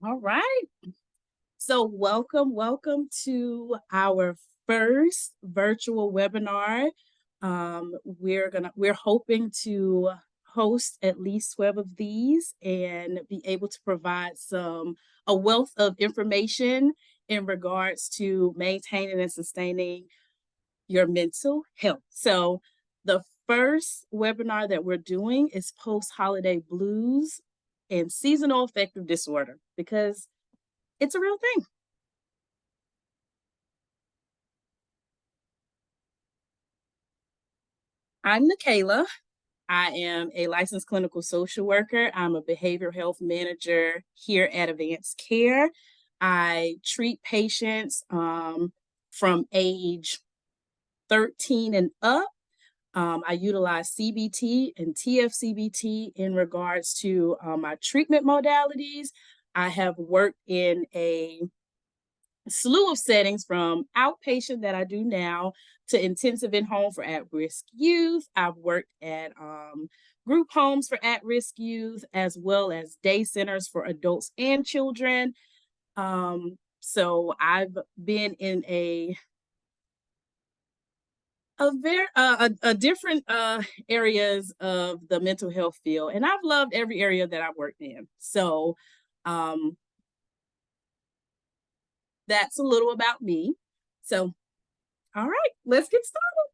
All right. So welcome to our first virtual webinar. We're hoping to host at least 12 of these and be able to provide a wealth of information in regards to maintaining and sustaining your mental health. So the first webinar that we're doing is post-holiday blues and seasonal affective disorder because it's a real thing. I'm Nakayla. I am a licensed clinical social worker. I'm a behavioral health manager here at Avance Care. I treat patients from age 13 and up. I utilize CBT and TFCBT in regards to my treatment modalities. I have worked in a slew of settings from outpatient that I do now to intensive in home for at-risk youth. I've worked at group homes for at-risk youth, as well as day centers for adults and children. So I've been in a different areas of the mental health field, and I've loved every area that I've worked in. So um, that's a little about me. So, all right, let's get started.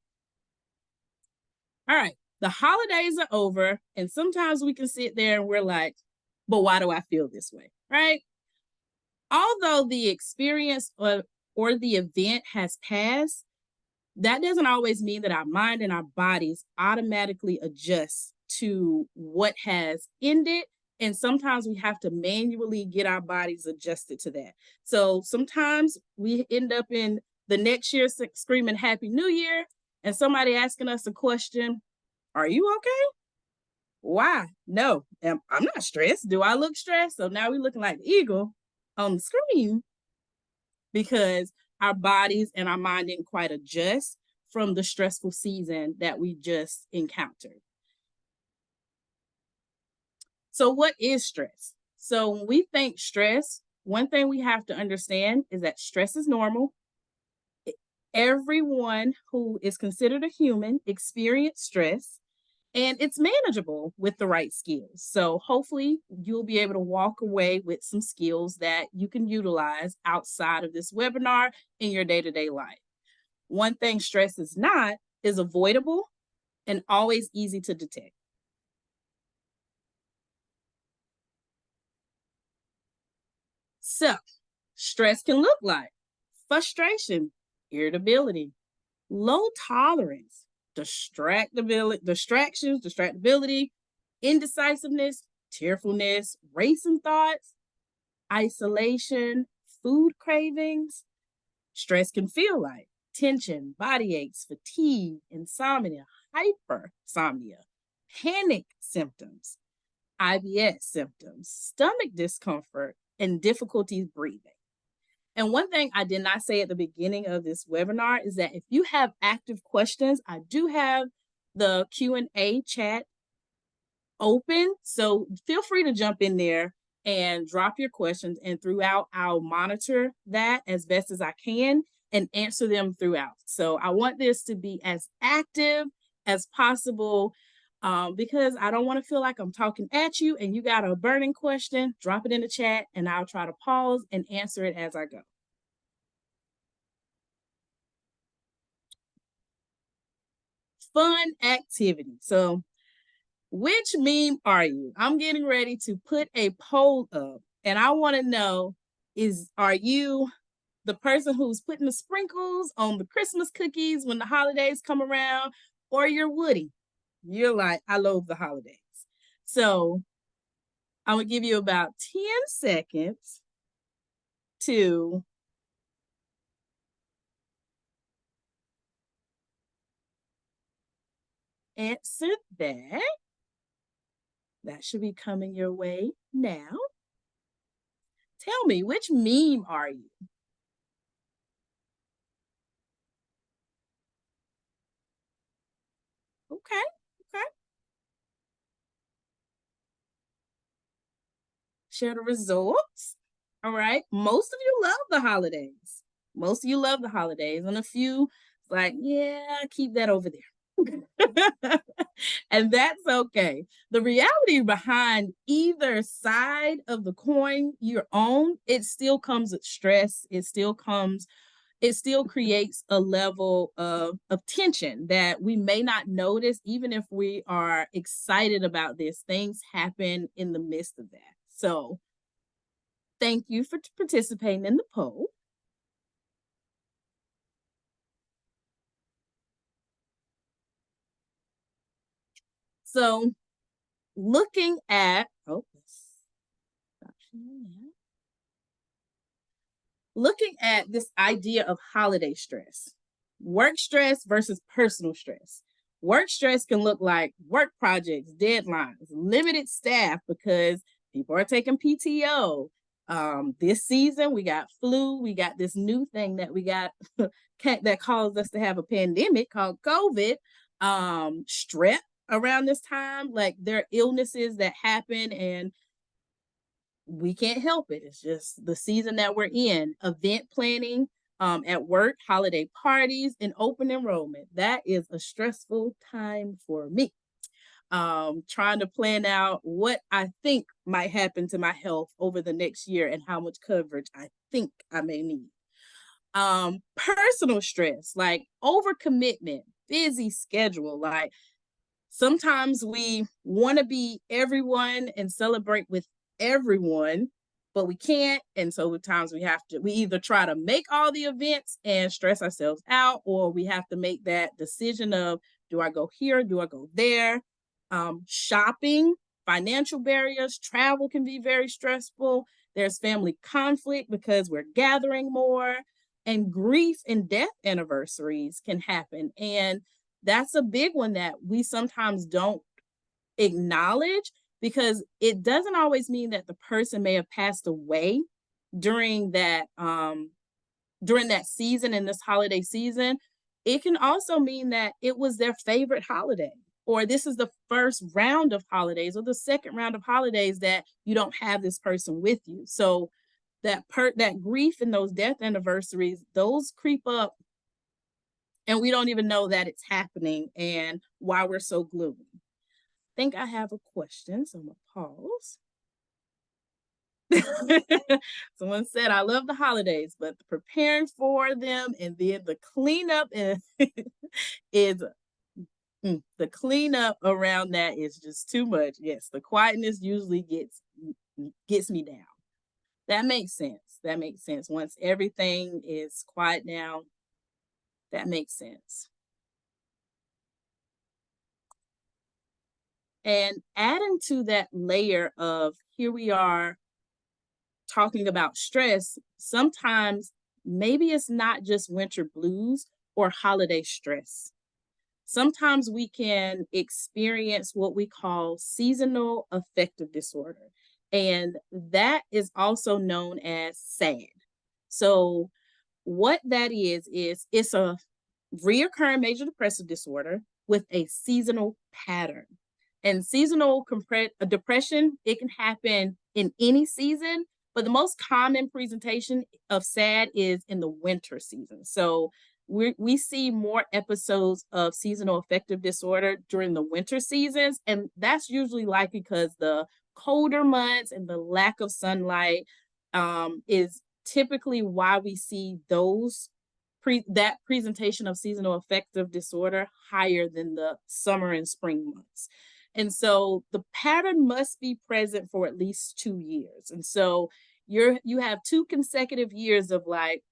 All right, the holidays are over, and sometimes we can sit there and we're like, but why do I feel this way? Right? Although the experience or the event has passed, that doesn't always mean that our mind and our bodies automatically adjust to what has ended. And sometimes we have to manually get our bodies adjusted to that. So sometimes we end up in the next year screaming Happy New Year, and somebody asking us a question, are you okay? Why? No, I'm not stressed. Do I look stressed? So now we're looking like the eagle on the screen because our bodies and our mind didn't quite adjust from the stressful season that we just encountered. So, what is stress? So, when we think stress, one thing we have to understand is that stress is normal. Everyone who is considered a human experience stress, and it's manageable with the right skills. So hopefully you'll be able to walk away with some skills that you can utilize outside of this webinar in your day-to-day life. One thing stress is not is avoidable and always easy to detect. So stress can look like frustration, irritability, low tolerance, distractibility, indecisiveness, tearfulness, racing thoughts, isolation, food cravings. Stress can feel like tension, body aches, fatigue, insomnia, hypersomnia, panic symptoms, IBS symptoms, stomach discomfort, and difficulties breathing. And one thing I did not say at the beginning of this webinar is that if you have active questions, I do have the Q&A chat open. So feel free to jump in there and drop your questions. And throughout, I'll monitor that as best as I can and answer them throughout. So I want this to be as active as possible because I don't want to feel like I'm talking at you and you got a burning question, drop it in the chat and I'll try to pause and answer it as I go. Fun activity. So which meme are you? I'm getting ready to put a poll up and I want to know are you the person who's putting the sprinkles on the Christmas cookies when the holidays come around, or you're Woody? You're like, I love the holidays. So I'm going to give you about 10 seconds to answer that. That should be coming your way now. Tell me, which meme are you? Okay, okay. Share the results. All right. Most of you love the holidays. Most of you love the holidays, and a few like, yeah, keep that over there. And that's okay. The reality behind either side of the coin you're on, it still comes with stress. It still creates a level of tension that we may not notice, even if we are excited about this. Things happen in the midst of that. So thank you for participating in the poll. So looking at, looking at this idea of holiday stress, work stress versus personal stress. Work stress can look like work projects, deadlines, limited staff because people are taking PTO. This season, we got flu. We got this new thing that we got that caused us to have a pandemic called COVID. Strep around this time, like there are illnesses that happen, and we can't help it. It's just the season that we're in. Event planning at work, holiday parties, and open enrollment. That is a stressful time for me. Trying to plan out what I think might happen to my health over the next year and how much coverage I think I may need. Personal stress, like overcommitment, busy schedule, like sometimes we want to be everyone and celebrate with everyone, but we can't. And so at times we either try to make all the events and stress ourselves out, or we have to make that decision of, do I go here? Do I go there? Shopping, financial barriers, travel can be very stressful. There's family conflict because we're gathering more, and grief and death anniversaries can happen. And that's a big one that we sometimes don't acknowledge, because it doesn't always mean that the person may have passed away during that season, in this holiday season. It can also mean that it was their favorite holiday, or this is the first round of holidays or the second round of holidays that you don't have this person with you. So that grief and those death anniversaries, those creep up, and we don't even know that it's happening and why we're so gloomy. I think I have a question, so I'm gonna pause. Someone said, I love the holidays, but preparing for them and then the cleanup is the cleanup around that is just too much. Yes, the quietness usually gets me down. That makes sense. That makes sense. Once everything is quiet now, that makes sense. And adding to that layer of, here we are talking about stress, sometimes maybe it's not just winter blues or holiday stress. Sometimes we can experience what we call seasonal affective disorder, and that is also known as SAD. So, what that is it's a reoccurring major depressive disorder with a seasonal pattern. And seasonal depression, it can happen in any season, but the most common presentation of SAD is in the winter season. So we see more episodes of seasonal affective disorder during the winter seasons, and that's usually likely because the colder months and the lack of sunlight is typically why we see that presentation of seasonal affective disorder higher than the summer and spring months. And so the pattern must be present for at least 2 years. And so you have 2 consecutive years of like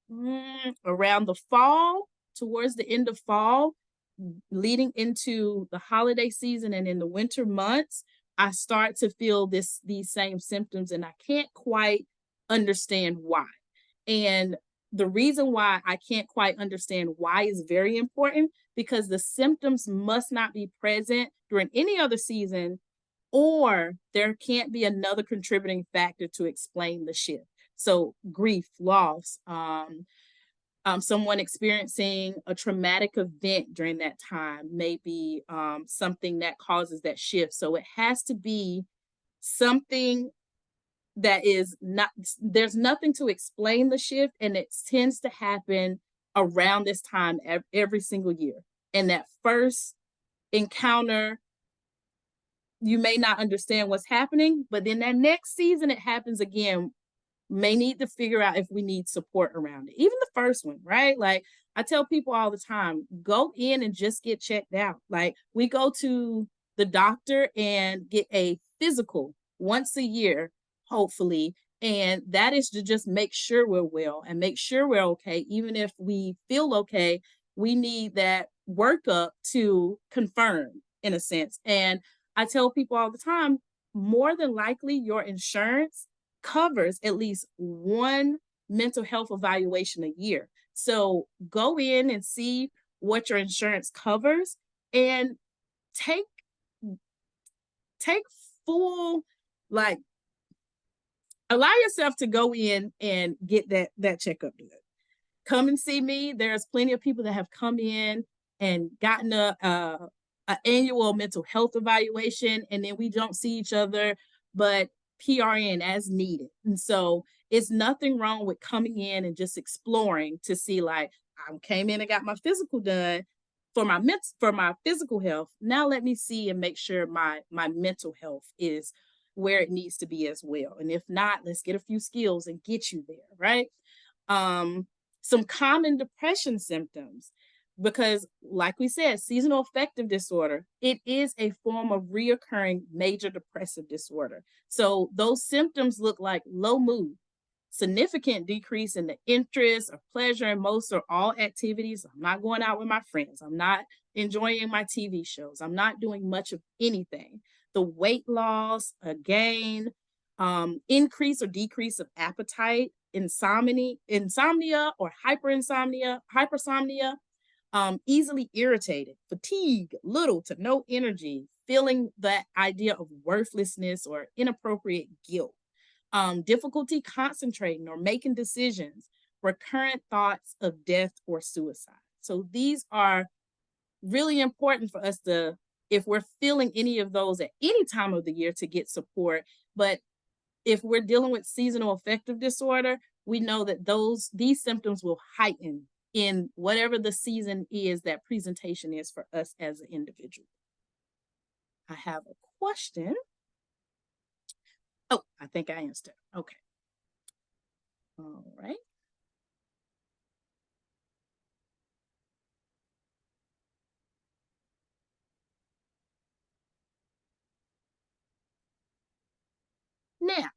around the fall, towards the end of fall, leading into the holiday season, and in the winter months, I start to feel these same symptoms, and I can't quite understand why. And the reason why I can't quite understand why is very important, because the symptoms must not be present during any other season, or there can't be another contributing factor to explain the shift. So grief, loss, someone experiencing a traumatic event during that time may be something that causes that shift. So it has to be something that is not, there's nothing to explain the shift, and it tends to happen around this time every single year. And that first encounter, you may not understand what's happening, but then that next season it happens again. May need to figure out if we need support around it. Even the first one, right? Like I tell people all the time, go in and just get checked out. Like we go to the doctor and get a physical once a year, hopefully. And that is to just make sure we're well and make sure we're okay. Even if we feel okay, we need that workup to confirm, in a sense. And I tell people all the time, more than likely your insurance covers at least one mental health evaluation a year. So go in and see what your insurance covers, and take take full, like, allow yourself to go in and get that checkup done. Come and see me. There's plenty of people that have come in and gotten a annual mental health evaluation, and then we don't see each other, but PRN as needed. And so it's nothing wrong with coming in and just exploring to see, like, I came in and got my physical done for my physical health. Now let me see and make sure my mental health is where it needs to be as well. And if not, let's get a few skills and get you there, right? Some common depression symptoms, because like we said, seasonal affective disorder, it is a form of reoccurring major depressive disorder. So those symptoms look like low mood, significant decrease in the interest or pleasure in most or all activities. I'm not going out with my friends. I'm not enjoying my TV shows. I'm not doing much of anything. The weight loss, again, increase or decrease of appetite, insomnia or hypersomnia, easily irritated, fatigue, little to no energy, feeling that idea of worthlessness or inappropriate guilt, difficulty concentrating or making decisions, recurrent thoughts of death or suicide. So these are really important for us to, if we're feeling any of those at any time of the year, to get support. But if we're dealing with seasonal affective disorder, we know that these symptoms will heighten in whatever the season is that presentation is for us as an individual. I have a question. Oh, I think I answered. Okay. All right. Now,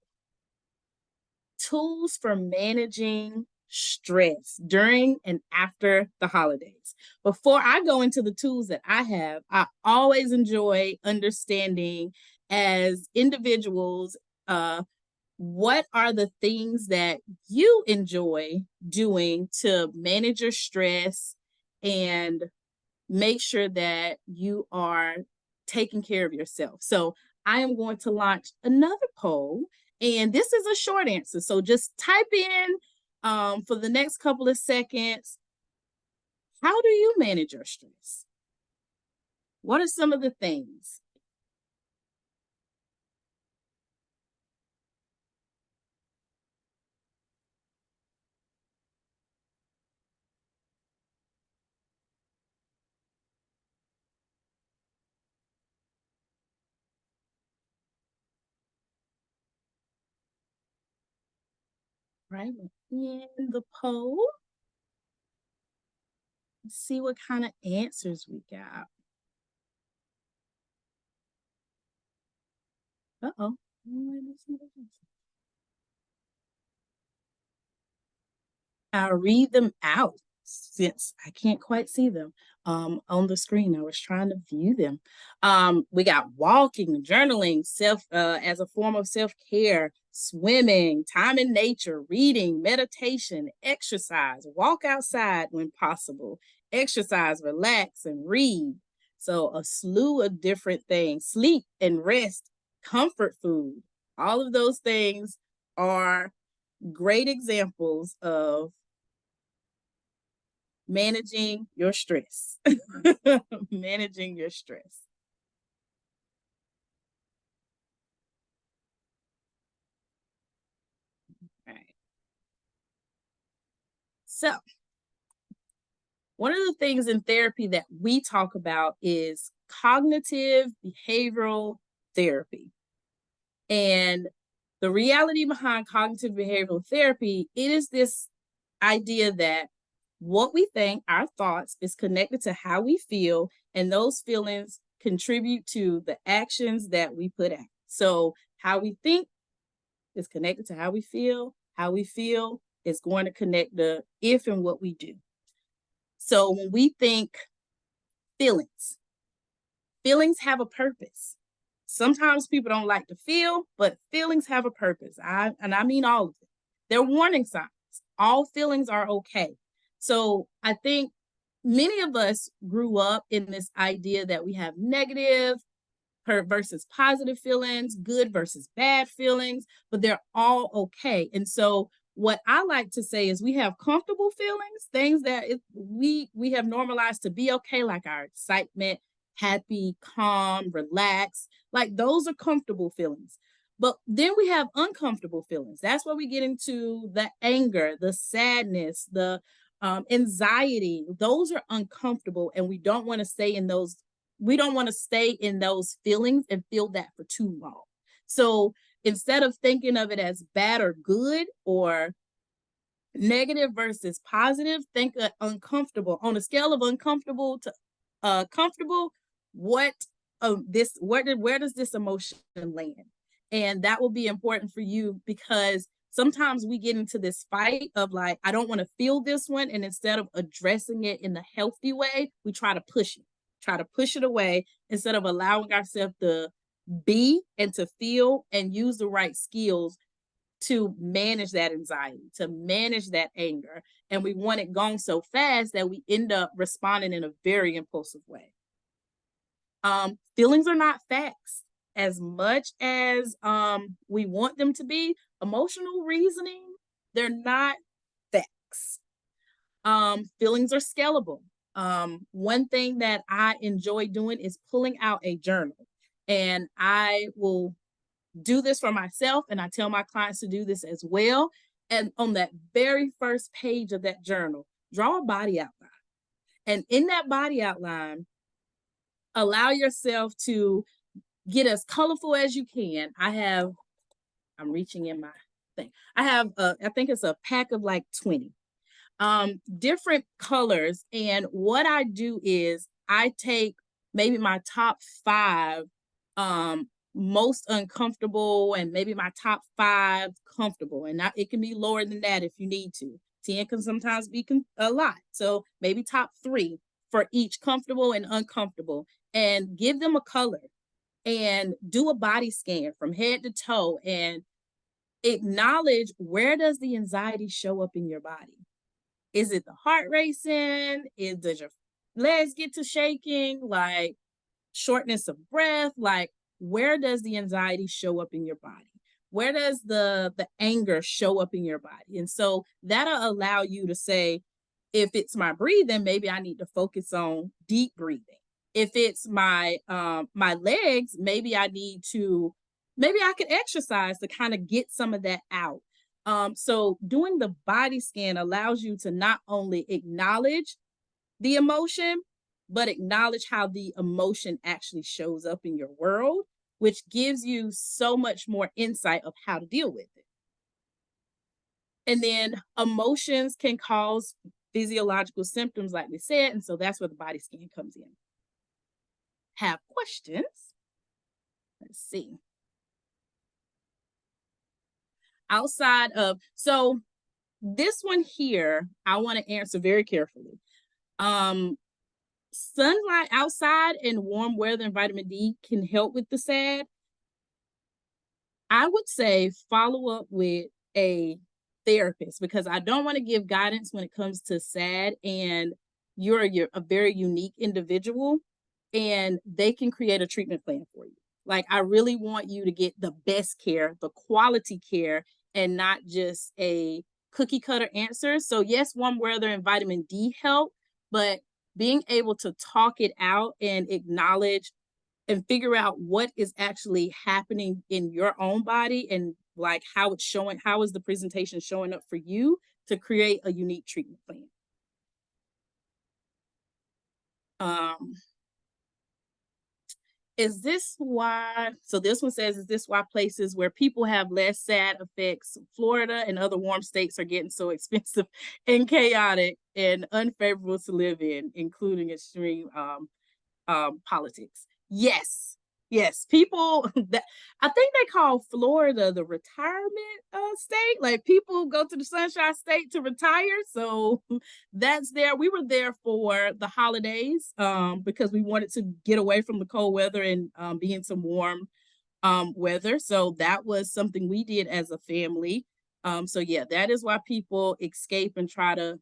tools for managing stress during and after the holidays. Before I go into the tools that I have, I always enjoy understanding, as individuals, what are the things that you enjoy doing to manage your stress and make sure that you are taking care of yourself. So I am going to launch another poll, and this is a short answer. So just type in for the next couple of seconds, how do you manage your stress? What are some of the things? Right in the poll. Let's see what kind of answers we got. Uh-oh. I'll read them out since I can't quite see them on the screen. I was trying to view them. We got walking, journaling, self as a form of self-care, swimming, time in nature, reading, meditation, exercise, walk outside when possible, exercise, relax, and read. So a slew of different things. Sleep and rest, comfort food. All of those things are great examples of managing your stress. Managing your stress. So one of the things in therapy that we talk about is cognitive behavioral therapy. And the reality behind cognitive behavioral therapy, it is this idea that what we think, our thoughts, is connected to how we feel, and those feelings contribute to the actions that we put out. So how we think is connected to how we feel is going to connect the if and what we do. So when we think feelings have a purpose. Sometimes people don't like to feel, but feelings have a purpose. I mean all of it. They're warning signs. All feelings are okay. So I think many of us grew up in this idea that we have negative versus positive feelings, good versus bad feelings, but they're all okay. And so what I like to say is we have comfortable feelings, things that we have normalized to be okay, like our excitement, happy, calm, relaxed, like those are comfortable feelings. But then we have uncomfortable feelings. That's where we get into the anger, the sadness, the anxiety. Those are uncomfortable, and we don't want to stay in those. We don't want to stay in those feelings and feel that for too long. So instead of thinking of it as bad or good or negative versus positive, think of uncomfortable. On a scale of uncomfortable to comfortable, where does this emotion land? And that will be important for you, because sometimes we get into this fight of like, I don't want to feel this one. And instead of addressing it in the healthy way, we try to push it away instead of allowing ourselves to be and to feel and use the right skills to manage that anxiety, to manage that anger. And we want it gone so fast that we end up responding in a very impulsive way. Feelings are not facts. As much as we want them to be, emotional reasoning, they're not facts. Feelings are scalable. One thing that I enjoy doing is pulling out a journal. And I will do this for myself, and I tell my clients to do this as well. And on that very first page of that journal, draw a body outline. And in that body outline, allow yourself to get as colorful as you can. I'm reaching in my thing. I think it's a pack of like 20 different colors. And what I do is I take maybe my top 5 most uncomfortable, and maybe my top 5 comfortable. And it can be lower than that if you need to. 10 can sometimes be a lot. So maybe top 3 for each comfortable and uncomfortable, and give them a color and do a body scan from head to toe and acknowledge, where does the anxiety show up in your body? Is it the heart racing? Does your legs get to shaking? Like shortness of breath? Like, where does the anxiety show up in your body? Where does the anger show up in your body? And so that'll allow you to say, if it's my breathing, maybe I need to focus on deep breathing. If it's my legs, maybe I could exercise to kind of get some of that out. So doing the body scan allows you to not only acknowledge the emotion, but acknowledge how the emotion actually shows up in your world, which gives you so much more insight of how to deal with it. And then emotions can cause physiological symptoms, like we said, and so that's where the body scan comes in. Have questions? Let's see. Outside of, so this one here, I want to answer very carefully. Sunlight outside and warm weather and vitamin D can help with the SAD. I would say follow up with a therapist, because I don't want to give guidance when it comes to SAD, and you're a very unique individual, and they can create a treatment plan for you. Like, I really want you to get the best care, the quality care, and not just a cookie cutter answer. So yes, warm weather and vitamin D help, but being able to talk it out and acknowledge and figure out what is actually happening in your own body, and like how it's showing, how is the presentation showing up for you, to create a unique treatment plan. Is this why? So this one says, is this why places where people have less sad effects, Florida and other warm states, are getting so expensive and chaotic and unfavorable to live in, including extreme politics? Yes, yes. People that I think they call Florida the retirement state. Like people go to the Sunshine State to retire, so that's there. We were there for the holidays because we wanted to get away from the cold weather and be in some warm weather. So that was something we did as a family. So yeah, that is why people escape and try to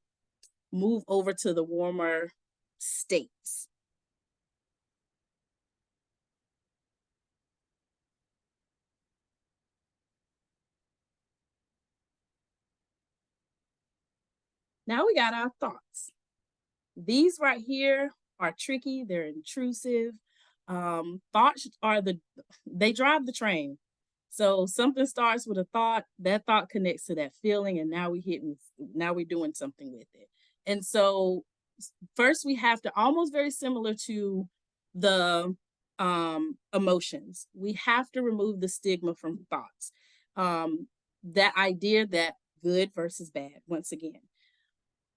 move over to the warmer states. Now we got our thoughts. These right here are tricky, they're intrusive. Thoughts are they drive the train. So something starts with a thought, that thought connects to that feeling, and now we're doing something with it. And so first we have to, almost very similar to the emotions, we have to remove the stigma from thoughts. That idea that good versus bad, once again,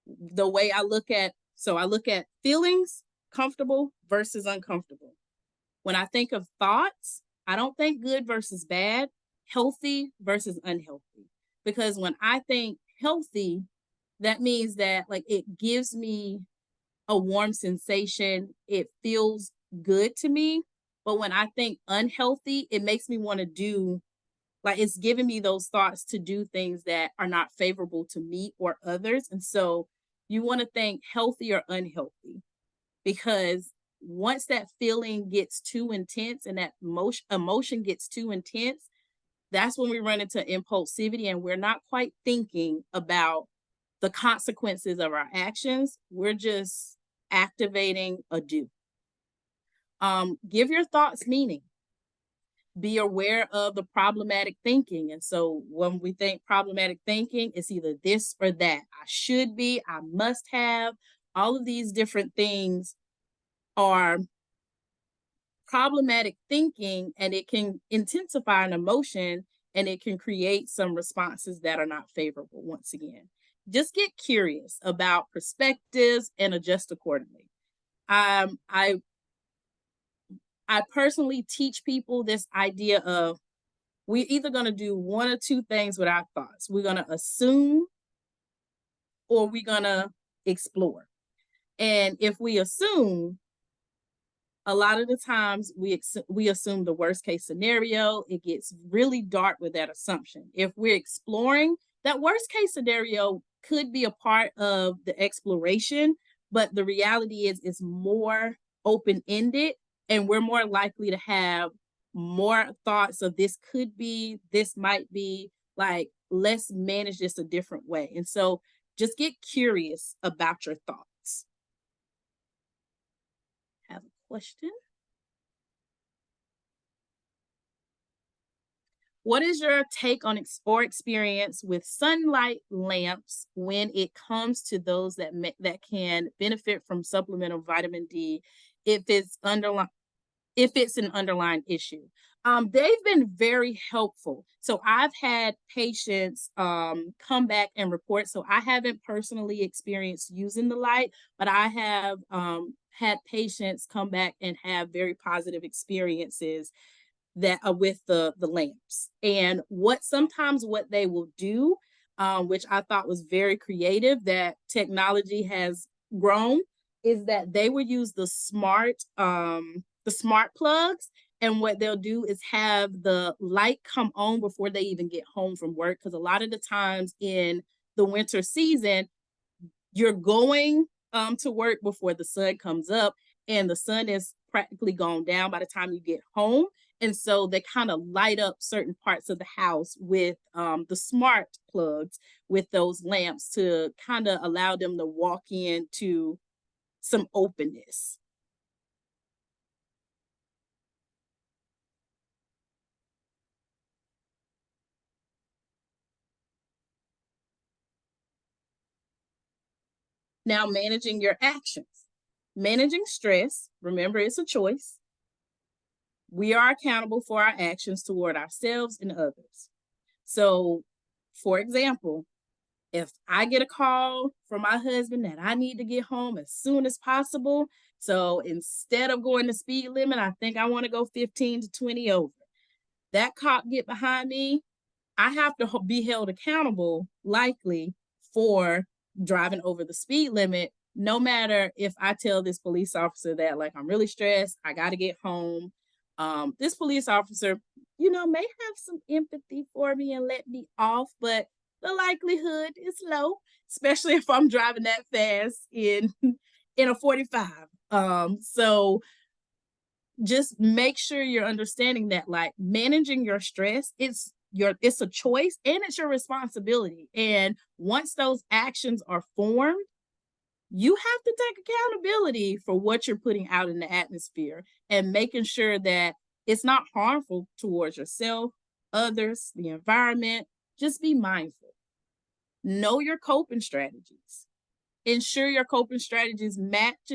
the way I look at feelings, comfortable versus uncomfortable. When I think of thoughts, I don't think good versus bad, healthy versus unhealthy. Because when I think healthy, that means that like it gives me a warm sensation, it feels good to me. But when I think unhealthy, it makes me want to do, like it's giving me those thoughts to do things that are not favorable to me or others. And so you want to think healthy or unhealthy, because once that feeling gets too intense and that emotion gets too intense, that's when we run into impulsivity and we're not quite thinking about the consequences of our actions. We're just activating a do. Give your thoughts meaning. Be aware of the problematic thinking. And so when we think problematic thinking, it's either this or that. I should be, I must have. All of these different things are problematic thinking, and it can intensify an emotion and it can create some responses that are not favorable. Once again, just get curious about perspectives and adjust accordingly. Um, I I personally teach people this idea of, we're either going to do one or two things with our thoughts. We're going to assume or we're going to explore. And if we assume, a lot of the times we assume the worst case scenario. It gets really dark with that assumption. If we're exploring, that worst case scenario could be a part of the exploration, but the reality is it's more open-ended, and we're more likely to have more thoughts of this could be, this might be, like let's manage this a different way. And so just get curious about your thoughts. Have a question? What is your take on or experience with sunlight lamps when it comes to those that can benefit from supplemental vitamin D if it's underlying, if it's an underlying issue? They've been very helpful. So I've had patients come back and report. So I haven't personally experienced using the light, but I have had patients come back and have very positive experiences that are with the lamps. And what they will do, which I thought was very creative, that technology has grown, is that they will use the smart plugs. And what they'll do is have the light come on before they even get home from work. Because a lot of the times in the winter season, you're going to work before the sun comes up, and the sun is practically gone down by the time you get home. And so they kind of light up certain parts of the house with the smart plugs, with those lamps, to kind of allow them to walk into some openness. Now, managing your actions. Managing stress, remember, it's a choice. We are accountable for our actions toward ourselves and others. So, for example, if I get a call from my husband that I need to get home as soon as possible, so instead of going the speed limit, I think I want to go 15 to 20 over. That cop get behind me, I have to be held accountable, likely, for driving over the speed limit, no matter if I tell this police officer that, like, I'm really stressed, I got to get home. This police officer, may have some empathy for me and let me off, but the likelihood is low, especially if I'm driving that fast in a 45. So just make sure you're understanding that, like, managing your stress, it's a choice and it's your responsibility. And once those actions are formed, you have to take accountability for what you're putting out in the atmosphere and making sure that it's not harmful towards yourself, others, the environment. Just be mindful. Know your coping strategies. Ensure your coping strategies match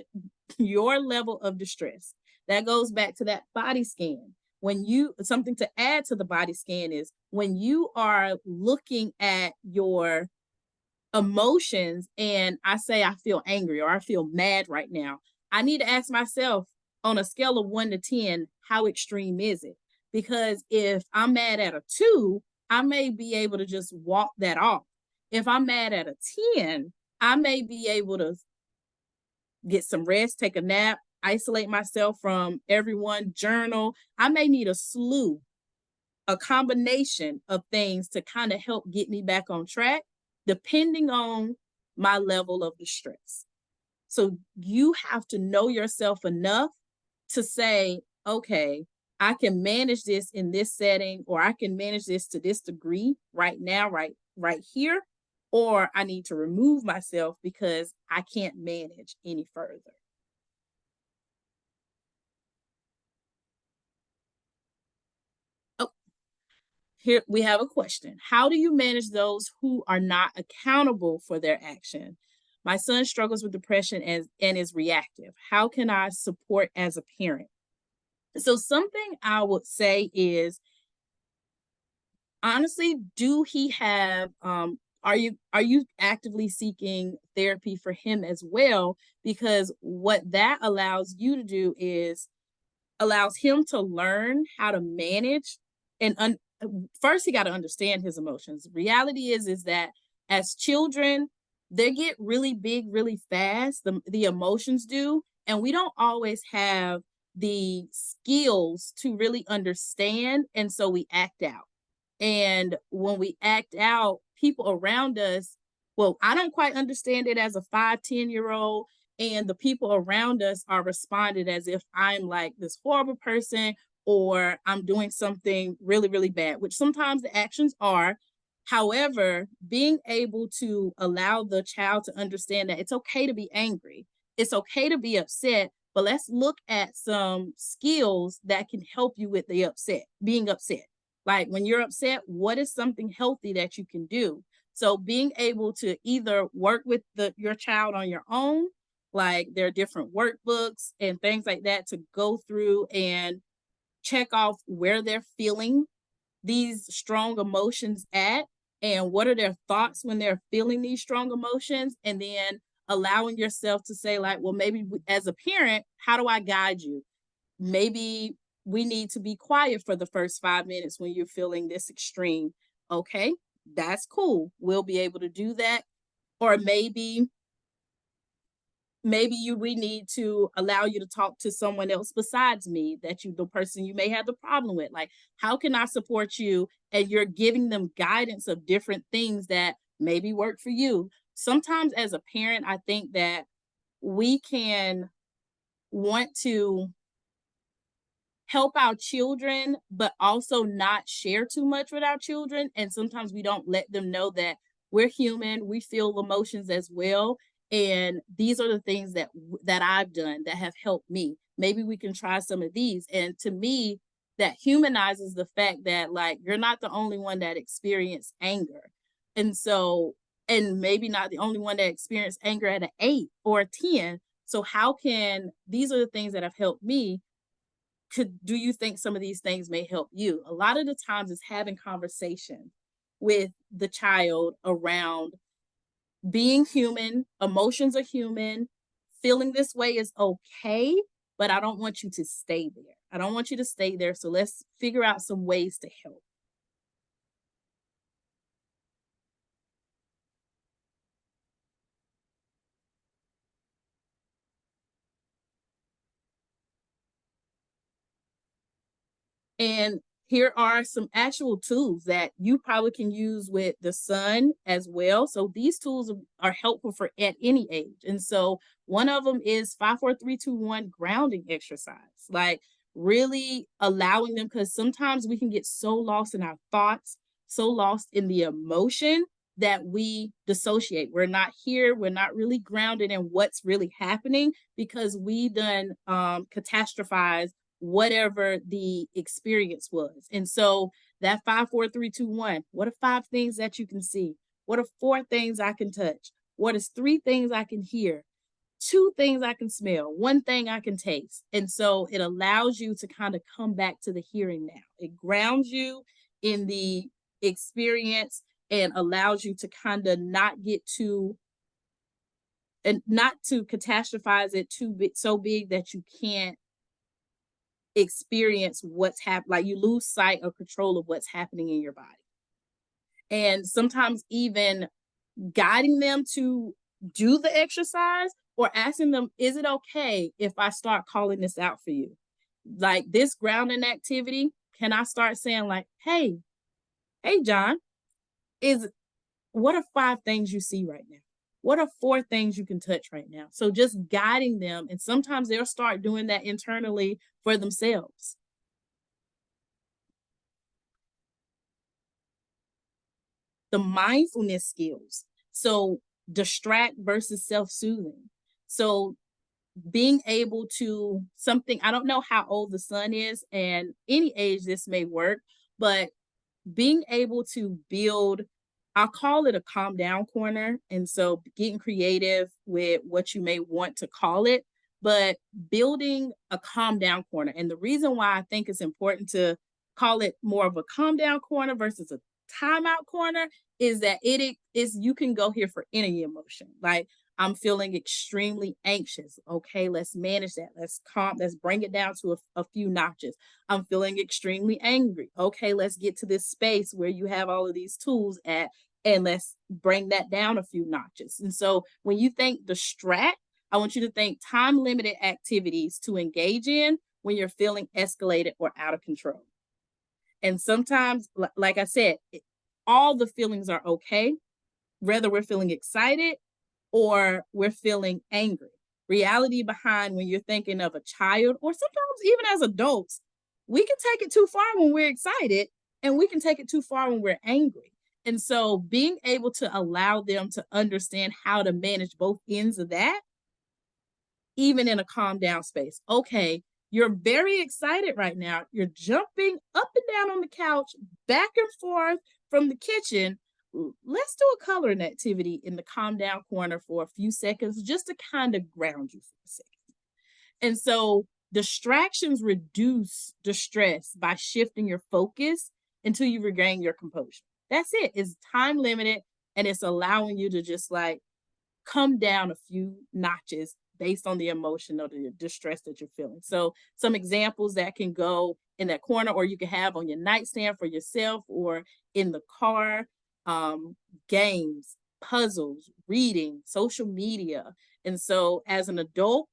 your level of distress. That goes back to that body scan. Something to add to the body scan is when you are looking at your emotions and I say I feel angry or I feel mad right now, I need to ask myself, on a scale of 1 to 10, how extreme is it? Because if I'm mad at a 2, I may be able to just walk that off. If I'm mad at a 10, I may be able to get some rest, take a nap, isolate myself from everyone, journal. I may need a combination of things to kind of help get me back on track, depending on my level of distress. So you have to know yourself enough to say, okay, I can manage this in this setting, or I can manage this to this degree right now, right here, or I need to remove myself because I can't manage any further. Oh, here we have a question. How do you manage those who are not accountable for their action? My son struggles with depression and is reactive. How can I support as a parent? So something I would say is, honestly, do he have are you actively seeking therapy for him as well? Because what that allows you to do is allows him to learn how to manage and first he got to understand his emotions. Reality is that as children, they get really big really fast, the emotions do, and we don't always have the skills to really understand, and so we act out. And when we act out, people around us, well, I don't quite understand it as a 5, 10-year-old. And the people around us are responded as if I'm like this horrible person or I'm doing something really, really bad, which sometimes the actions are. However, being able to allow the child to understand that it's okay to be angry, it's okay to be upset, but let's look at some skills that can help you with being upset. Like when you're upset, what is something healthy that you can do? So being able to either work with your child on your own, like there are different workbooks and things like that to go through and check off where they're feeling these strong emotions at and what are their thoughts when they're feeling these strong emotions, and then allowing yourself to say, like, well, maybe as a parent, how do I guide you? Maybe we need to be quiet for the first 5 minutes when you're feeling this extreme. Okay, that's cool. We'll be able to do that. Or maybe we need to allow you to talk to someone else besides me, the person you may have the problem with. Like, how can I support you? And you're giving them guidance of different things that maybe work for you. Sometimes as a parent, I think that we can want to help our children, but also not share too much with our children. And sometimes we don't let them know that we're human, we feel emotions as well. And these are the things that I've done that have helped me. Maybe we can try some of these. And to me, that humanizes the fact that, like, you're not the only one that experienced anger. And so and maybe not the only one that experienced anger at an 8 or a 10. So how can these are the things that have helped me. Do you think some of these things may help you? A lot of the times it's having conversation with the child around being human, emotions are human, feeling this way is okay, but I don't want you to stay there. I don't want you to stay there. So let's figure out some ways to help. And here are some actual tools that you probably can use with the son as well. So these tools are helpful for at any age. And so one of them is 5 4 3 2 1 grounding exercise. Like really allowing them, because sometimes we can get so lost in our thoughts, so lost in the emotion that we dissociate. We're not here. We're not really grounded in what's really happening because we done catastrophize whatever the experience was. And so that 5 4 3 2 1, what are 5 things that you can see? What are 4 things I can touch? What is 3 things I can hear? 2 things I can smell, 1 thing I can taste. And so it allows you to kind of come back to the hearing now. It grounds you in the experience and allows you to kind of not get too and not to catastrophize it too big, so big that you can't experience what's happening, like you lose sight or control of what's happening in your body. And sometimes even guiding them to do the exercise or asking them, is it okay if I start calling this out for you? Like this grounding activity, can I start saying, like, hey, John, is what are 5 things you see right now? What are 4 things you can touch right now? So just guiding them. And sometimes they'll start doing that internally for themselves. The mindfulness skills. So distract versus self-soothing. So being able to something, I don't know how old the son is, and any age this may work, but being able to build, I'll call it a calm down corner. And so getting creative with what you may want to call it, but building a calm down corner. And the reason why I think it's important to call it more of a calm down corner versus a timeout corner is that it is you can go here for any emotion. Like I'm feeling extremely anxious. Okay, let's manage that. Let's bring it down to a few notches. I'm feeling extremely angry. Okay, let's get to this space where you have all of these tools at, and let's bring that down a few notches. And so when you think distract, I want you to think time limited activities to engage in when you're feeling escalated or out of control. And sometimes, like I said, all the feelings are okay, whether we're feeling excited or we're feeling angry. Reality behind when you're thinking of a child, or sometimes even as adults, we can take it too far when we're excited and we can take it too far when we're angry. And so being able to allow them to understand how to manage both ends of that, even in a calm down space. Okay, you're very excited right now. You're jumping up and down on the couch, back and forth from the kitchen. Let's do a coloring activity in the calm down corner for a few seconds just to kind of ground you for a second. And so distractions reduce distress by shifting your focus until you regain your composure. That's it. It's time limited and it's allowing you to just like come down a few notches based on the emotion or the distress that you're feeling. So some examples that can go in that corner, or you can have on your nightstand for yourself or in the car, games, puzzles, reading, social media. And so as an adult,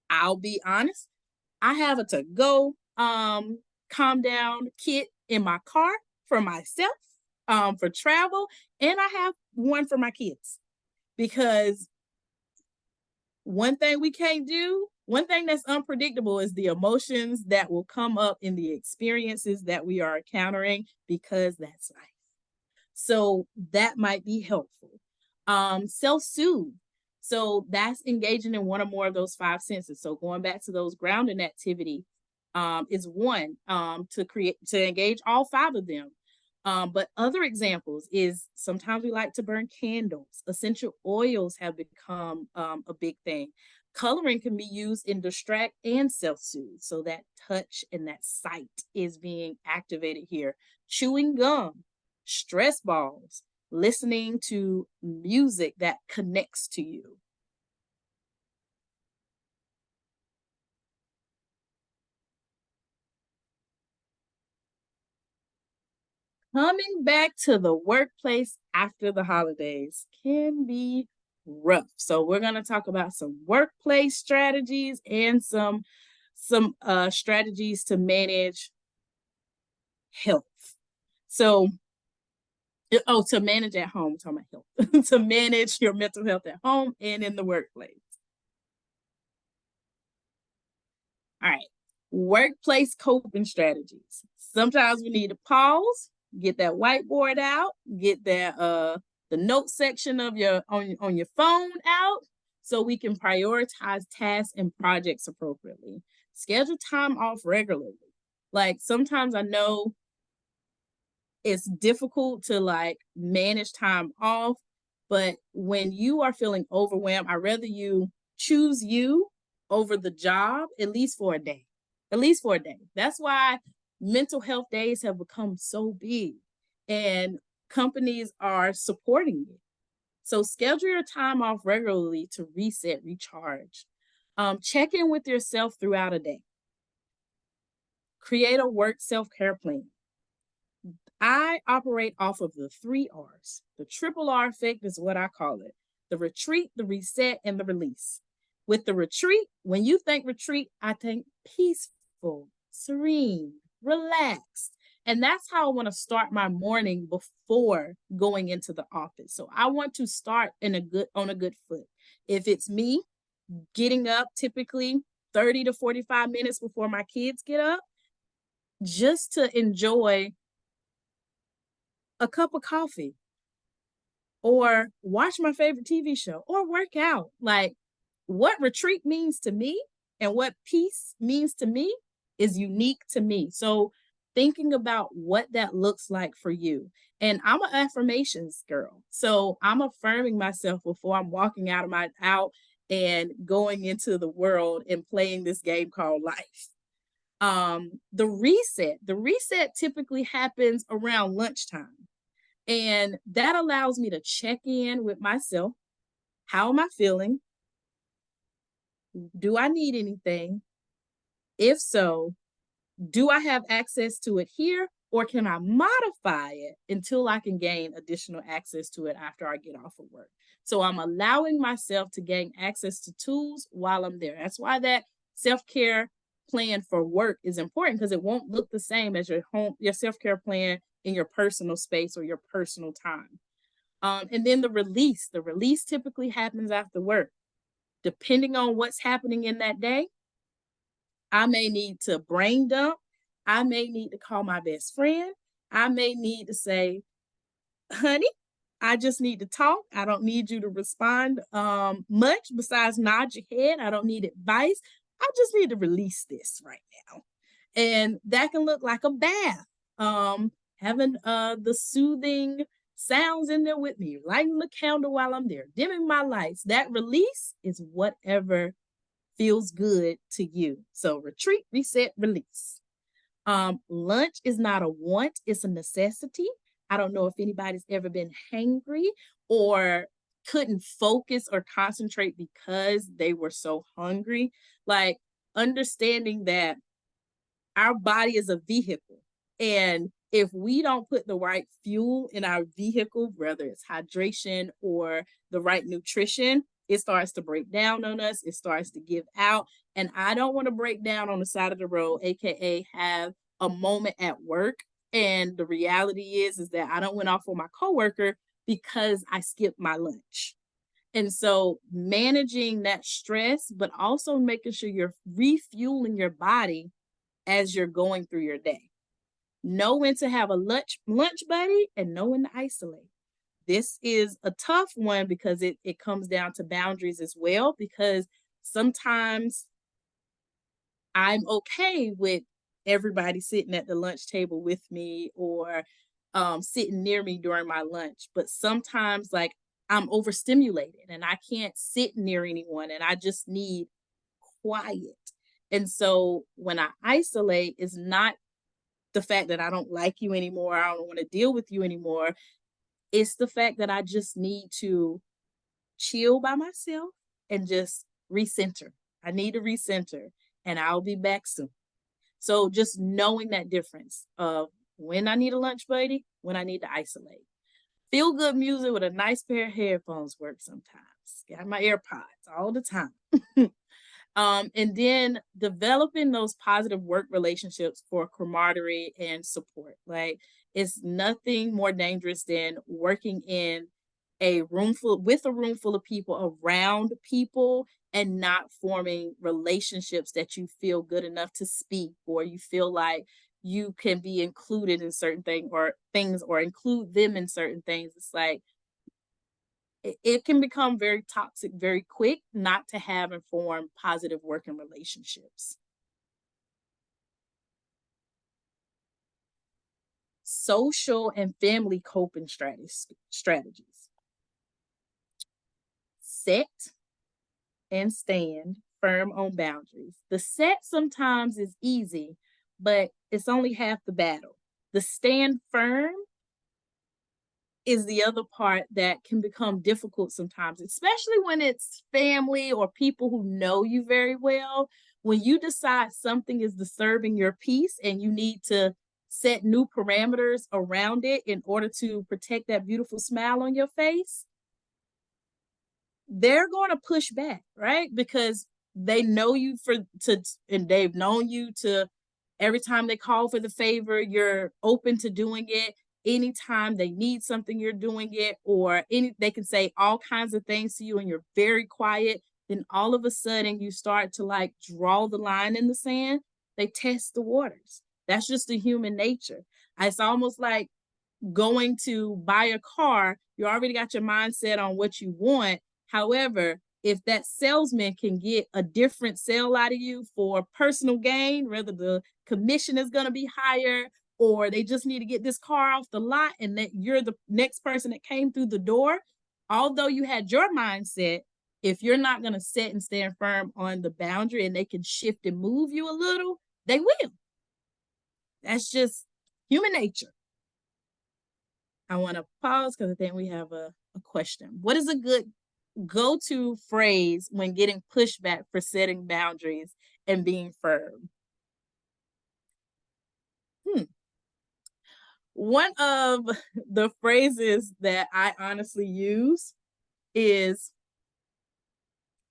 I'll be honest, I have a to-go calm down kit in my car for myself, for travel, and I have one for my kids because one thing we can't do, one thing that's unpredictable is the emotions that will come up in the experiences that we are encountering because that's life. So that might be helpful. Self-soothe. So that's engaging in one or more of those 5 senses. So going back to those grounding activity is one to engage all 5 of them. But other examples is sometimes we like to burn candles. Essential oils have become a big thing. Coloring can be used in distract and self-soothe. So that touch and that sight is being activated here. Chewing gum, stress balls, listening to music that connects to you. Coming back to the workplace after the holidays can be rough. So we're going to talk about some workplace strategies and some strategies to manage health. So to manage at home, I'm talking about health. To manage your mental health at home and in the workplace. All right. Workplace coping strategies. Sometimes we need to pause, get that whiteboard out, get that the note section of your on your phone out so we can prioritize tasks and projects appropriately. Schedule time off regularly. Like sometimes I know it's difficult to like manage time off, but when you are feeling overwhelmed, I'd rather you choose you over the job, at least for a day. At least for a day. That's why mental health days have become so big and companies are supporting it. So schedule your time off regularly to reset, recharge. Check in with yourself throughout a day. Create a work self-care plan. I operate off of the 3 R's. The triple R effect is what I call it: the retreat, the reset, and the release. With the retreat, when you think retreat, I think peaceful, serene, relaxed. And that's how I want to start my morning before going into the office. So I want to start on a good foot. If it's me getting up typically 30 to 45 minutes before my kids get up, just to enjoy a cup of coffee or watch my favorite TV show or work out. Like what retreat means to me and what peace means to me is unique to me. So thinking about what that looks like for you. And I'm an affirmations girl. So I'm affirming myself before I'm walking out and going into the world and playing this game called life. The reset typically happens around lunchtime. And that allows me to check in with myself. How am I feeling? Do I need anything? If so, do I have access to it here or can I modify it until I can gain additional access to it after I get off of work? So I'm allowing myself to gain access to tools while I'm there. That's why that self-care plan for work is important because it won't look the same as your self-care plan in your personal space or your personal time. And then the release typically happens after work. Depending on what's happening in that day, I may need to brain dump. I may need to call my best friend. I may need to say, honey, I just need to talk. I don't need you to respond much besides nod your head. I don't need advice. I just need to release this right now. And that can look like a bath. Having the soothing sounds in there with me, lighting the candle while I'm there, dimming my lights. That release is whatever feels good to you. So retreat, reset, release. Lunch is not a want, it's a necessity. I don't know if anybody's ever been hangry or couldn't focus or concentrate because they were so hungry. Like understanding that our body is a vehicle. And if we don't put the right fuel in our vehicle, whether it's hydration or the right nutrition, it starts to break down on us. It starts to give out. And I don't want to break down on the side of the road, AKA have a moment at work. And the reality is that I don't went off on my coworker because I skipped my lunch. And so managing that stress, but also making sure you're refueling your body as you're going through your day. Know when to have a lunch buddy and know when to isolate. This is a tough one because it comes down to boundaries as well, because sometimes I'm okay with everybody sitting at the lunch table with me or sitting near me during my lunch. But sometimes, like, I'm overstimulated and I can't sit near anyone and I just need quiet. And so when I isolate, it's not the fact that I don't like you anymore, I don't want to deal with you anymore. It's the fact that I just need to chill by myself and just recenter. I need to recenter and I'll be back soon. So just knowing that difference of when I need a lunch buddy, when I need to isolate. Feel good music with a nice pair of headphones works sometimes. Got my AirPods all the time. And then developing those positive work relationships for camaraderie and support. Like, it's nothing more dangerous than working in a room full of people, around people, and not forming relationships that you feel good enough to speak, or you feel like you can be included in certain things or include them in certain things. It's like it can become very toxic very quick not to have and form positive working relationships. Social and family coping strategies. Set and stand firm on boundaries. The set sometimes is easy, but it's only half the battle. The stand firm is the other part that can become difficult sometimes, especially when it's family or people who know you very well. When you decide something is disturbing your peace and you need to set new parameters around it in order to protect that beautiful smile on your face, they're going to push back, right? Because they know you and they've known you to, every time they call for the favor, you're open to doing it. Anytime they need something, you're doing it, or they can say all kinds of things to you and you're very quiet. Then all of a sudden you start to like draw the line in the sand. They test the waters. That's just the human nature. It's almost like going to buy a car. You already got your mindset on what you want. However, if that salesman can get a different sale out of you for personal gain, whether the commission is going to be higher or they just need to get this car off the lot and that you're the next person that came through the door, although you had your mindset, if you're not going to set and stand firm on the boundary and they can shift and move you a little, they will. That's just human nature. I want to pause because I think we have a question. What is a good go-to phrase when getting pushback for setting boundaries and being firm? One of the phrases that I honestly use is,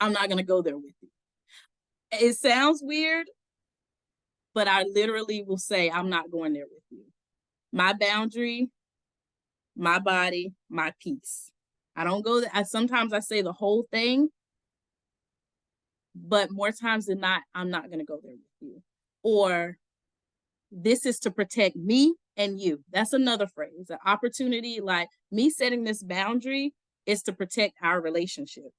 I'm not going to go there with you. It sounds weird, but I literally will say, I'm not going there with you. My boundary, my body, my peace. I don't go there. Sometimes I say the whole thing, but more times than not, I'm not going to go there with you. Or this is to protect me and you. That's another phrase. An opportunity, like me setting this boundary is to protect our relationship.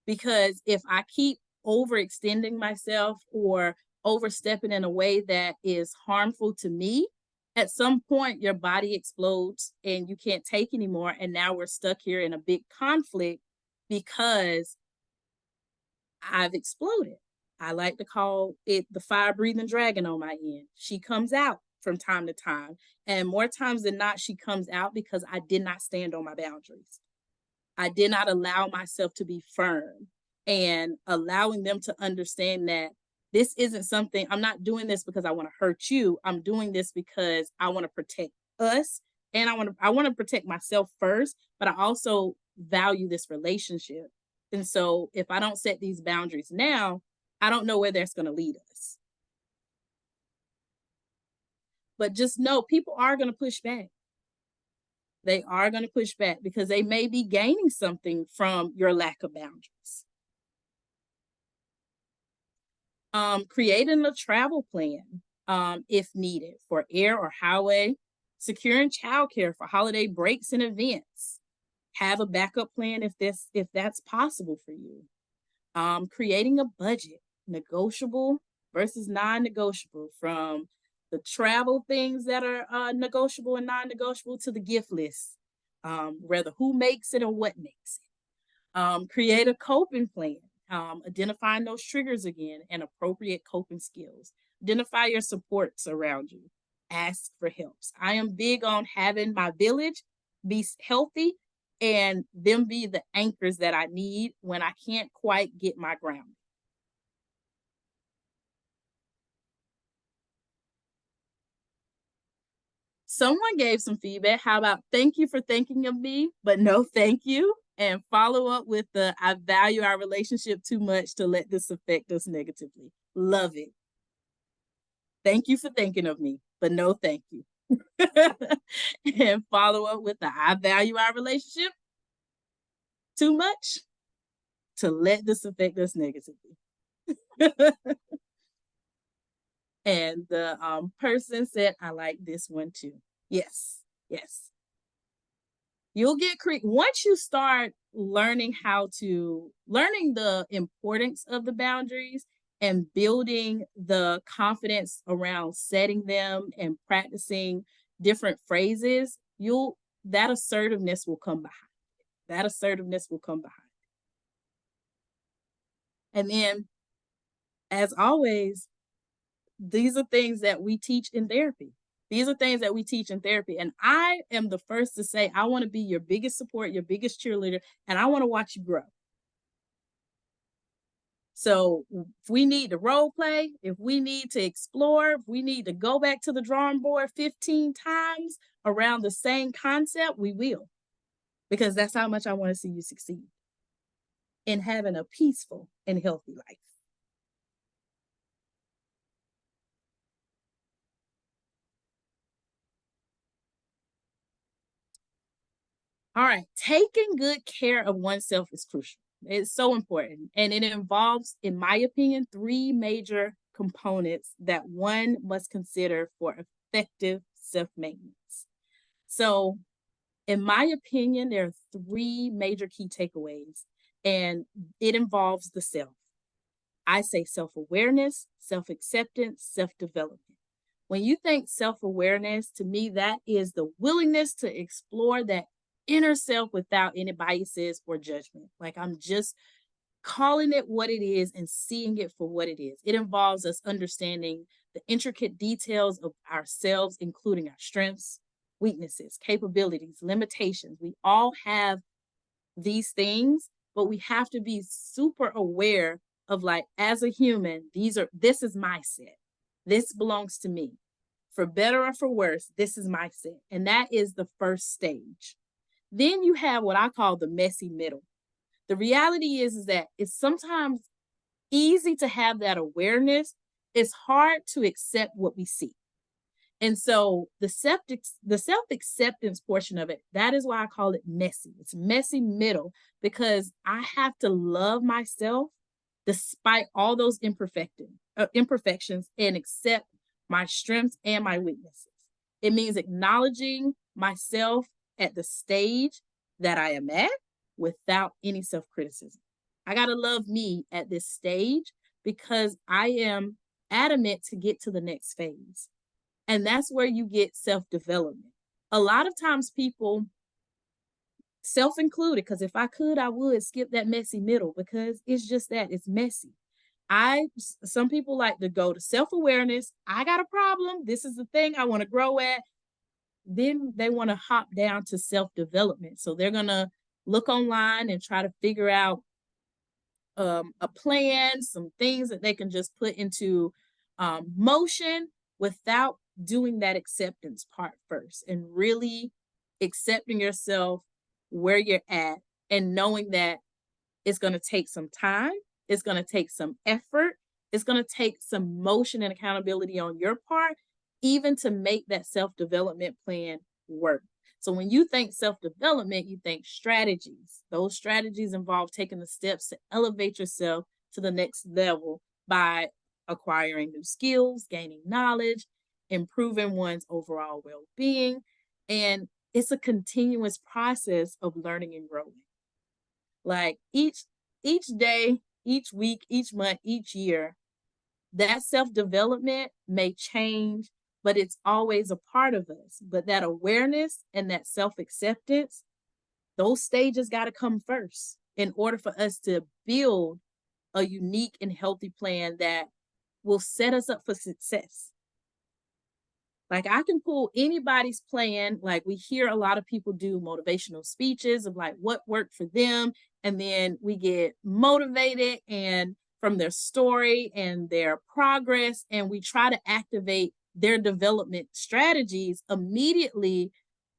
Because if I keep overextending myself or overstepping in a way that is harmful to me, at some point your body explodes and you can't take anymore. And now we're stuck here in a big conflict because I've exploded. I like to call it the fire breathing dragon on my end. She comes out from time to time. And more times than not, she comes out because I did not stand on my boundaries. I did not allow myself to be firm, and allowing them to understand that this isn't something, I'm not doing this because I want to hurt you. I'm doing this because I want to protect us, and I want to protect myself first, but I also value this relationship. And so if I don't set these boundaries now, I don't know where that's going to lead us. But just know people are going to push back. They are going to push back because they may be gaining something from your lack of boundaries. Creating a travel plan if needed for air or highway, securing childcare for holiday breaks and events. Have a backup plan if that's possible for you. Creating a budget, negotiable versus non-negotiable, from the travel things that are negotiable and non-negotiable, to the gift list, whether who makes it or what makes it. Create a coping plan, identifying those triggers again and appropriate coping skills. Identify your supports around you. Ask for helps. I am big on having my village be healthy and them be the anchors that I need when I can't quite get my grounding. Someone gave some feedback. How about thank you for thinking of me, but no thank you? And follow up with the I value our relationship too much to let this affect us negatively. Love it. Thank you for thinking of me, but no thank you. And follow up with the I value our relationship too much to let this affect us negatively. And the person said, I like this one too. Yes, yes. You'll get once you start learning learning the importance of the boundaries and building the confidence around setting them and practicing different phrases, that assertiveness will come behind it. That assertiveness will come behind it. And then, as always, these are things that we teach in therapy. These are things that we teach in therapy. And I am the first to say, I want to be your biggest support, your biggest cheerleader, and I want to watch you grow. So if we need to role play, if we need to explore, if we need to go back to the drawing board 15 times around the same concept, we will. Because that's how much I want to see you succeed in having a peaceful and healthy life. All right, taking good care of oneself is crucial. It's so important. And it involves, in my opinion, three major components that one must consider for effective self maintenance. So, in my opinion, there are three major key takeaways, and it involves the self. I say self awareness, self acceptance, self development. When you think self awareness, to me, that is the willingness to explore that inner self without any biases or judgment. Like I'm just calling it what it is and seeing it for what it is. It involves us understanding the intricate details of ourselves, including our strengths, weaknesses, capabilities, limitations. We all have these things, but we have to be super aware of, like, as a human, this is my set. This belongs to me. For better or for worse, this is my set. And that is the first stage. Then you have what I call the messy middle. The reality is that it's sometimes easy to have that awareness. It's hard to accept what we see. And so the self-acceptance portion of it, that is why I call it messy. It's messy middle, because I have to love myself despite all those imperfections and accept my strengths and my weaknesses. It means acknowledging myself at the stage that I am at without any self-criticism. I got to love me at this stage because I am adamant to get to the next phase. And that's where you get self-development. A lot of times people, self-included, because if I could, I would skip that messy middle, because it's just that, it's messy. Some people like to go to self-awareness. I got a problem. This is the thing I want to grow at. Then they want to hop down to self-development. So they're going to look online and try to figure out a plan, some things that they can just put into motion without doing that acceptance part first, and really accepting yourself where you're at and knowing that it's going to take some time, it's going to take some effort, it's going to take some motion and accountability on your part, even to make that self-development plan work. So when you think self-development, you think strategies. Those strategies involve taking the steps to elevate yourself to the next level by acquiring new skills, gaining knowledge, improving one's overall well-being. And it's a continuous process of learning and growing. Like each day, each week, each month, each year, that self-development may change but it's always a part of us. But that awareness and that self-acceptance, those stages got to come first in order for us to build a unique and healthy plan that will set us up for success. Like I can pull anybody's plan. Like we hear a lot of people do motivational speeches of like what worked for them. And then we get motivated and from their story and their progress, and we try to activate their development strategies immediately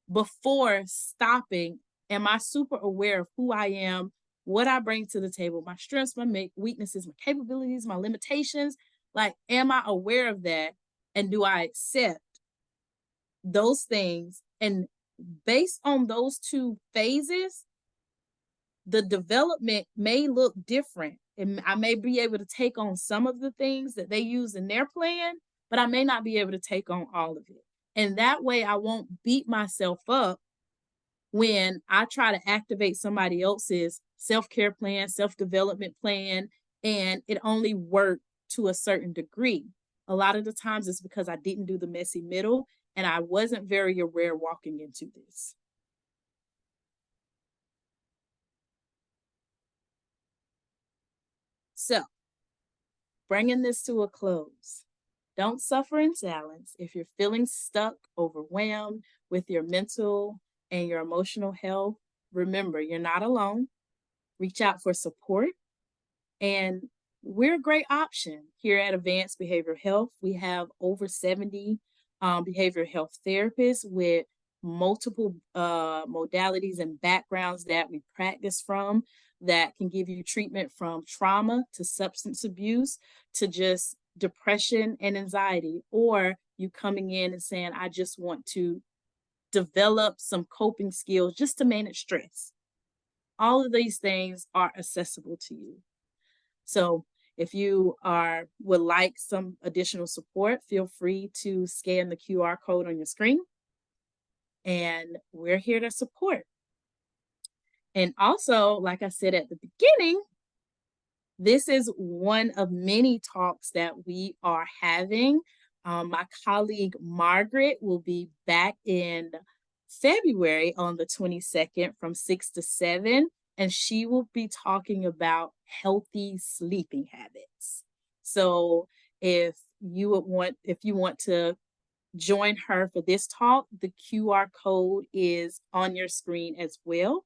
before stopping. Am I super aware of who I am, what I bring to the table, my strengths, my weaknesses, my capabilities, my limitations? Like, am I aware of that? And do I accept those things? And based on those two phases, the development may look different. And I may be able to take on some of the things that they use in their plan, but I may not be able to take on all of it. And that way I won't beat myself up when I try to activate somebody else's self-care plan, self-development plan, and it only worked to a certain degree. A lot of the times it's because I didn't do the messy middle and I wasn't very aware walking into this. So, bringing this to a close, don't suffer in silence. If you're feeling stuck, overwhelmed with your mental and your emotional health, remember you're not alone. Reach out for support. And we're a great option here at Advanced Behavioral Health. We have over 70 behavioral health therapists with multiple modalities and backgrounds that we practice from that can give you treatment from trauma to substance abuse to just depression and anxiety, or you coming in and saying, I just want to develop some coping skills just to manage stress. All of these things are accessible to you. So if you would like some additional support, feel free to scan the QR code on your screen, and we're here to support. And also, like I said at the beginning, this is one of many talks that we are having. My colleague Margaret will be back in February on the 22nd from 6 to 7, and she will be talking about healthy sleeping habits. So if you want to join her for this talk, the QR code is on your screen as well.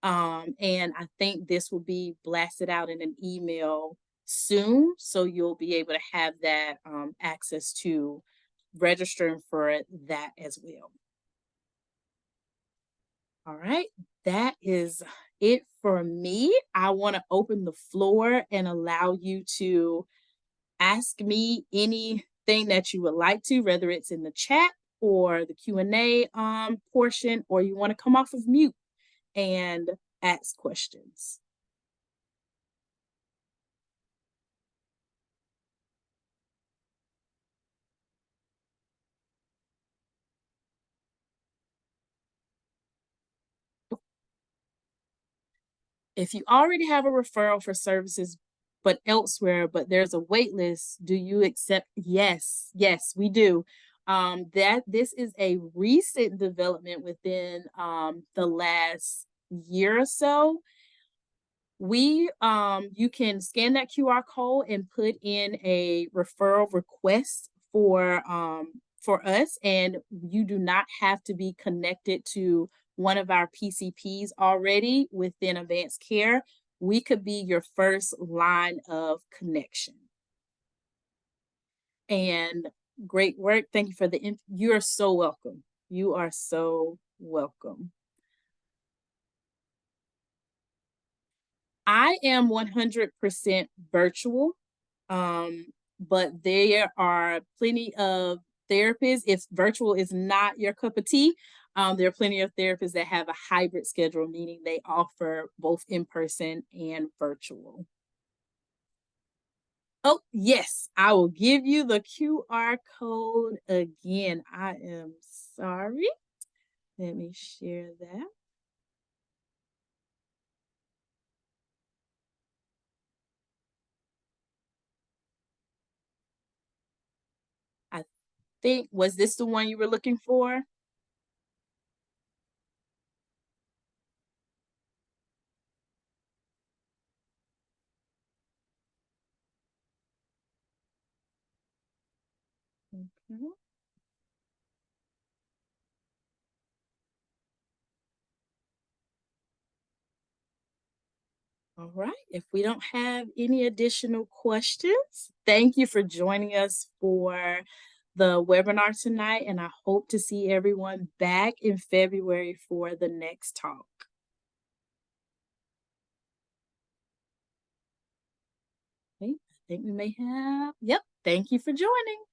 And I think this will be blasted out in an email soon. So you'll be able to have that access to registering for that as well. All right, that is it for me. I want to open the floor and allow you to ask me anything that you would like to, whether it's in the chat or the Q&A portion, or you want to come off of mute and ask questions. If you already have a referral for services but elsewhere, but there's a wait list, do you accept? Yes, yes, we do. That this is a recent development within the last year or so. You can scan that QR code and put in a referral request for us, and you do not have to be connected to one of our PCPs already within Advanced Care. We could be your first line of connection. And great work. Thank you for you are so welcome. You are so welcome. I am 100% virtual, but there are plenty of therapists. If virtual is not your cup of tea, there are plenty of therapists that have a hybrid schedule, meaning they offer both in person and virtual. Oh, yes, I will give you the QR code again. I am sorry. Let me share that. I think, was this the one you were looking for? Okay. All right. If we don't have any additional questions, thank you for joining us for the webinar tonight. And I hope to see everyone back in February for the next talk. Okay. I think we may have, yep. Thank you for joining.